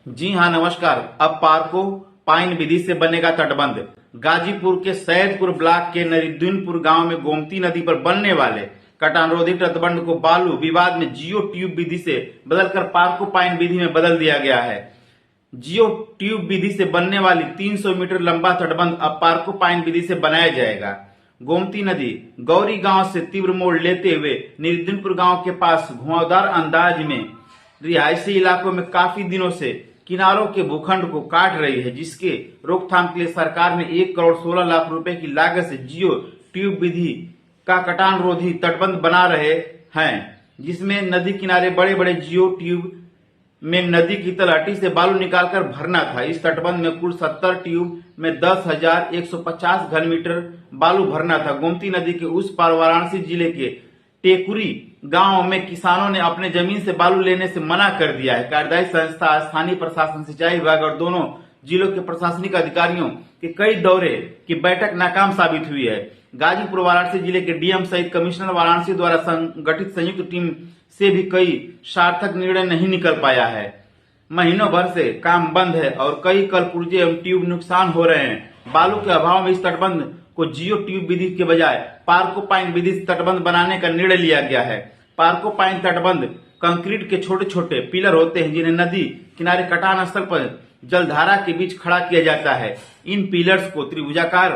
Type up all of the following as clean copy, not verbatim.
जी हाँ, नमस्कार। अब पार्को पाइन विधि से बनेगा तटबंध। गाजीपुर के सैदपुर ब्लॉक के नरीदुनपुर गांव में गोमती नदी पर बनने वाले कटानरोधी तटबंध को बालू विवाद में जियो ट्यूब विधि से बदलकर पार्को पाइन विधि में बदल दिया गया है। जियो ट्यूब विधि से बनने वाली 300 मीटर लंबा तटबंध अब पार्को पाइन विधि से बनाया जाएगा। गोमती नदी गौरी गांव से तीव्र मोड़ लेते हुए नरीदुनपुर गांव के पास घुमावदार अंदाज में रिहायशी इलाकों में काफी दिनों से किनारों के भूखंड को काट रही है, जिसके रोकथाम के लिए सरकार ने 1 करोड़ 16 लाख रुपए की लागत से जियो ट्यूब विधि का कटान रोधी तटबंध बना रहे हैं, जिसमें नदी किनारे बड़े बड़े जियो ट्यूब में नदी की तलहटी से बालू निकालकर भरना था। इस तटबंध में कुल 70 ट्यूब में 10,150 घन मीटर बालू भरना था। गोमती नदी के उस पार वाराणसी जिले के टेकुरी गांव में किसानों ने अपने जमीन से बालू लेने से मना कर दिया है। कार्यदायी संस्था, स्थानीय प्रशासन, सिंचाई विभाग और दोनों जिलों के प्रशासनिक अधिकारियों के कई दौरे की बैठक नाकाम साबित हुई है। गाजीपुर वाराणसी जिले के डीएम सहित कमिश्नर वाराणसी द्वारा संगठित संयुक्त टीम से भी कई सार्थक निर्णय नहीं निकल पाया है। महीनों भर से काम बंद है और कई कल पुर्जे एवं ट्यूब नुकसान हो रहे हैं। बालू के अभाव में इस तटबंध को जियो ट्यूब विधि के बजाय पार्को पाइन विधि से तटबंध बनाने का निर्णय लिया गया है। पार्को पाइन तटबंध कंक्रीट के छोटे छोटे पिलर होते हैं, जिन्हें नदी किनारे कटान स्थल पर जलधारा के बीच खड़ा किया जाता है। इन पिलर्स को त्रिभुजाकार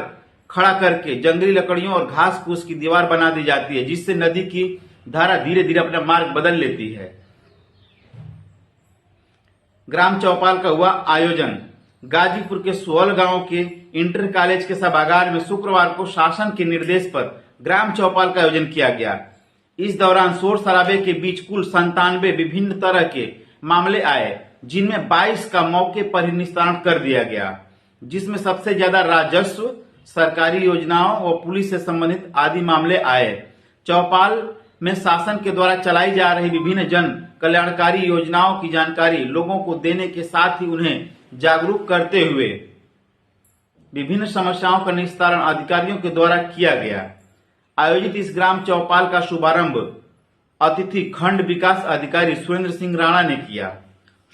खड़ा करके जंगली लकड़ियों और घास फूस की दीवार बना दी जाती है, जिससे नदी की धारा धीरे धीरे अपना मार्ग बदल लेती है। ग्राम चौपाल का हुआ आयोजन। गाजीपुर के सोहल गांव के इंटर कॉलेज के सभागार में शुक्रवार को शासन के निर्देश पर ग्राम चौपाल का आयोजन किया गया। इस दौरान शोर शराबे के बीच कुल 97 विभिन्न तरह के मामले आए, जिनमें 22 का मौके पर ही निस्तारण कर दिया गया, जिसमें सबसे ज्यादा राजस्व, सरकारी योजनाओं और पुलिस से संबंधित आदि मामले आए। चौपाल में शासन के द्वारा चलाई जा रही विभिन्न जन कल्याणकारी योजनाओं की जानकारी लोगों को देने के साथ ही उन्हें जागरूक करते हुए विभिन्न समस्याओं का निस्तारण अधिकारियों के द्वारा किया गया। आयोजित इस ग्राम चौपाल का शुभारंभ अतिथि खंड विकास अधिकारी सुरेंद्र सिंह राणा ने किया।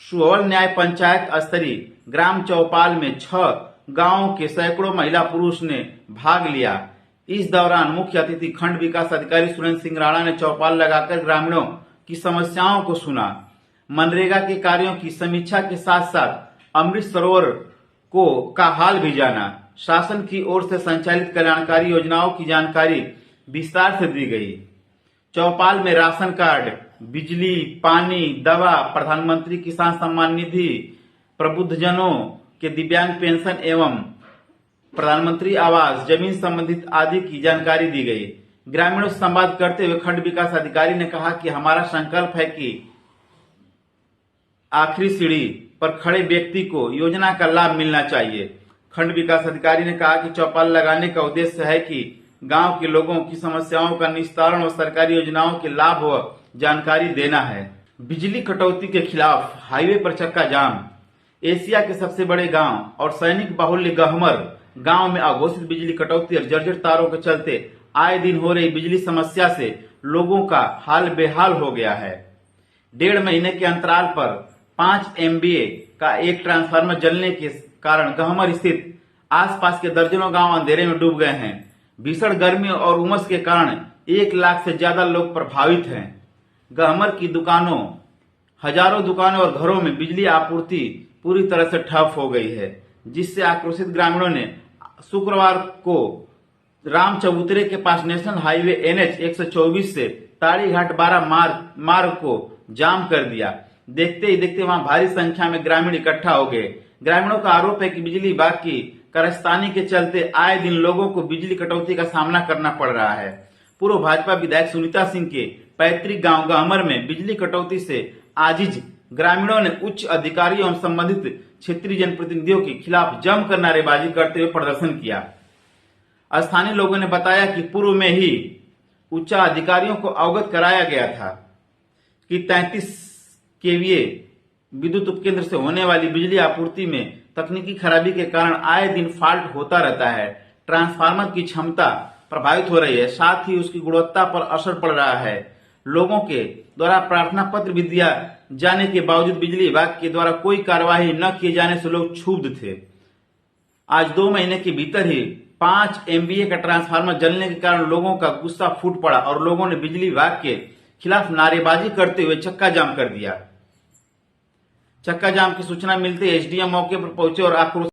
सुहल न्याय पंचायत स्तरीय ग्राम चौपाल में 6 गांवों के सैकड़ों महिला पुरुष ने भाग लिया। इस दौरान मुख्य अतिथि खंड विकास अधिकारी सुरेंद्र सिंह राणा ने चौपाल लगाकर ग्रामीणों की समस्याओं को सुना, मनरेगा के कार्यों की समीक्षा के साथ साथ अमृत सरोवर का हाल भी जाना। शासन की ओर से संचालित कल्याणकारी योजनाओं की जानकारी विस्तार से दी गई। चौपाल में राशन कार्ड, बिजली, पानी, दवा, प्रधानमंत्री किसान सम्मान निधि, प्रबुद्धजनों के दिव्यांग पेंशन एवं प्रधानमंत्री आवास, जमीन संबंधित आदि की जानकारी दी गई। ग्रामीणों से संवाद करते हुए खंड विकास अधिकारी ने कहा कि हमारा संकल्प है कि आखिरी सीढ़ी पर खड़े व्यक्ति को योजना का लाभ मिलना चाहिए। खंड विकास अधिकारी ने कहा कि चौपाल लगाने का उद्देश्य है कि गांव के लोगों की समस्याओं का निस्तारण और सरकारी योजनाओं के लाभ व जानकारी देना है। बिजली कटौती के खिलाफ हाईवे पर चक्का जाम। एशिया के सबसे बड़े गांव और सैनिक बाहुल्य गहमर गांव में अघोषित बिजली कटौती और जर्जर तारों के चलते आए दिन हो रही बिजली समस्या से लोगों का हाल बेहाल हो गया है। 1.5 महीने के अंतराल पर 5 MVA का एक ट्रांसफार्मर जलने के कारण गहमर स्थित आसपास के दर्जनों गांव अंधेरे में डूब गए हैं। भीषण गर्मी और उमस के कारण 1 लाख से ज्यादा लोग प्रभावित हैं। गहमर की दुकानों, हजारों दुकानों और घरों में बिजली आपूर्ति पूरी तरह से ठप हो गई है, जिससे आक्रोशित ग्रामीणों ने शुक्रवार को राम चबूतरे के पास नेशनल हाईवे NH 124 से ताड़ी घाट 12 मार्ग को जाम कर दिया। देखते ही देखते वहां भारी संख्या में ग्रामीण इकट्ठा हो गए। ग्रामीणों का आरोप है कि बिजली विभाग की कारस्तानी के चलते आए दिन लोगों को बिजली कटौती का सामना करना पड़ रहा है। पूर्व भाजपा विधायक सुनीता सिंह के पैतृक गांव गहमर में बिजली कटौती से आजिज ग्रामीणों ने उच्च अधिकारियों और संबंधित क्षेत्रीय जनप्रतिनिधियों के खिलाफ जमकर नारेबाजी करते हुए प्रदर्शन किया। स्थानीय लोगों ने बताया कि पूर्व में ही उच्च अधिकारियों को अवगत कराया गया था कि 33 KVA विद्युत उपकेंद्र से होने वाली बिजली आपूर्ति में तकनीकी खराबी के कारण आए दिन फॉल्ट होता रहता है। ट्रांसफार्मर की क्षमता प्रभावित हो रही है, साथ ही उसकी गुणवत्ता पर असर पड़ रहा है। लोगों के द्वारा प्रार्थना पत्र भी दिया जाने के बावजूद बिजली विभाग के द्वारा कोई कार्यवाही न किए जाने से लोग क्षुब्ध थे। आज 2 महीने के भीतर ही 5 MVA का ट्रांसफार्मर जलने के कारण लोगों का गुस्सा फूट पड़ा और लोगों ने बिजली विभाग के खिलाफ नारेबाजी करते हुए चक्का जाम कर दिया। चक्का जाम की सूचना मिलते ही SDM मौके पर पहुंचे और आक्रोश